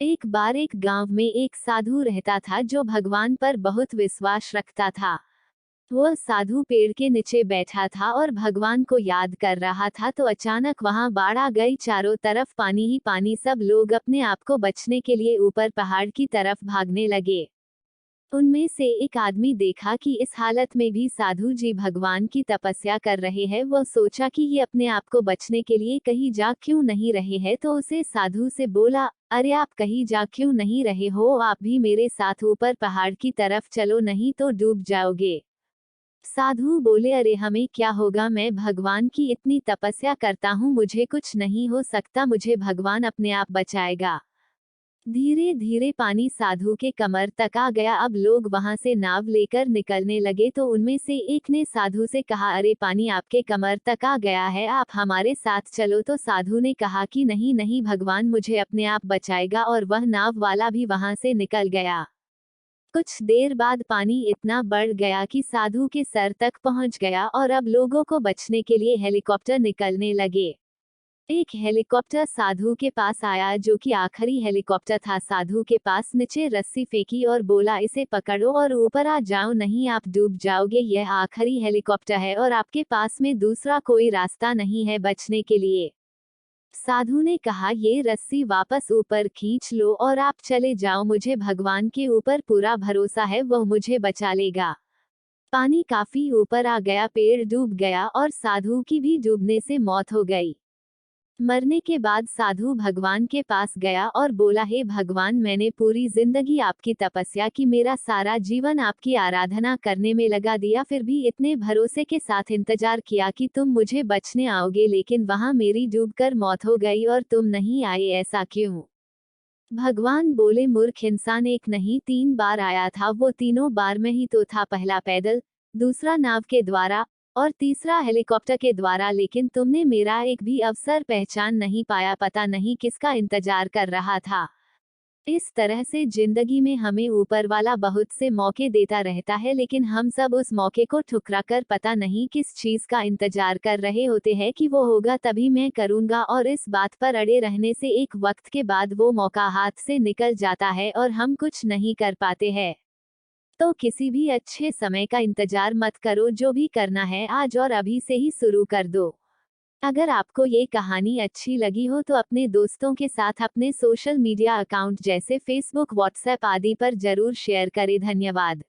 एक बार एक गांव में एक साधु रहता था जो भगवान पर बहुत विश्वास रखता था। वह साधु पेड़ के नीचे बैठा था और भगवान को याद कर रहा था तो अचानक वहां बाढ़ आ गई। चारों तरफ पानी ही पानी। सब लोग अपने आप को बचने के लिए ऊपर पहाड़ की तरफ भागने लगे। उनमें से एक आदमी देखा कि इस हालत में भी साधु जी भगवान की तपस्या कर रहे हैं। वह सोचा कि ये अपने आप को बचने के लिए कहीं जा क्यों नहीं रहे हैं, तो उसे साधु से बोला, अरे आप कहीं जा क्यों नहीं रहे हो, आप भी मेरे साथ ऊपर पहाड़ की तरफ चलो, नहीं तो डूब जाओगे। साधु बोले, अरे हमें क्या होगा, मैं भगवान की इतनी तपस्या करता हूँ, मुझे कुछ नहीं हो सकता, मुझे भगवान अपने आप बचाएगा। धीरे धीरे पानी साधु के कमर तक आ गया। अब लोग वहां से नाव लेकर निकलने लगे तो उनमें से एक ने साधु से कहा, अरे पानी आपके कमर तक आ गया है, आप हमारे साथ चलो। तो साधु ने कहा कि नहीं नहीं, भगवान मुझे अपने आप बचाएगा, और वह नाव वाला भी वहां से निकल गया। कुछ देर बाद पानी इतना बढ़ गया कि साधु के सर तक पहुंच गया और अब लोगों को बचने के लिए हेलीकॉप्टर निकलने लगे। एक हेलीकॉप्टर साधु के पास आया जो कि आखिरी हेलीकॉप्टर था। साधु के पास नीचे रस्सी फेंकी और बोला, इसे पकड़ो और ऊपर आ जाओ, नहीं आप डूब जाओगे, यह आखिरी हेलीकॉप्टर है और आपके पास में दूसरा कोई रास्ता नहीं है बचने के लिए। साधु ने कहा, ये रस्सी वापस ऊपर खींच लो और आप चले जाओ, मुझे भगवान के ऊपर पूरा भरोसा है, वह मुझे बचा लेगा। पानी काफी ऊपर आ गया, पेड़ डूब गया और साधु की भी डूबने से मौत हो गई। मरने के बाद साधु भगवान के पास गया और बोला, हे भगवान, मैंने पूरी जिंदगी आपकी तपस्या की, मेरा सारा जीवन आपकी आराधना करने में लगा दिया, फिर भी इतने भरोसे के साथ इंतजार किया कि तुम मुझे बचने आओगे, लेकिन वहां मेरी डूबकर मौत हो गई और तुम नहीं आए, ऐसा क्यों? भगवान बोले, मूर्ख इंसान, एक नहीं 3 बार आया था, वो तीनों बार में ही तो था, पहला पैदल, दूसरा नाव के द्वारा और तीसरा हेलीकॉप्टर के द्वारा, लेकिन तुमने मेरा एक भी अवसर पहचान नहीं पाया, पता नहीं किसका इंतजार कर रहा था। इस तरह से जिंदगी में हमें ऊपर वाला बहुत से मौके देता रहता है, लेकिन हम सब उस मौके को ठुकरा कर पता नहीं किस चीज का इंतजार कर रहे होते हैं कि वो होगा तभी मैं करूंगा, और इस बात पर अड़े रहने से एक वक्त के बाद वो मौका हाथ से निकल जाता है और हम कुछ नहीं कर पाते हैं। तो किसी भी अच्छे समय का इंतजार मत करो, जो भी करना है आज और अभी से ही शुरू कर दो। अगर आपको ये कहानी अच्छी लगी हो तो अपने दोस्तों के साथ अपने सोशल मीडिया अकाउंट जैसे फेसबुक, व्हाट्सएप आदि पर जरूर शेयर करें। धन्यवाद।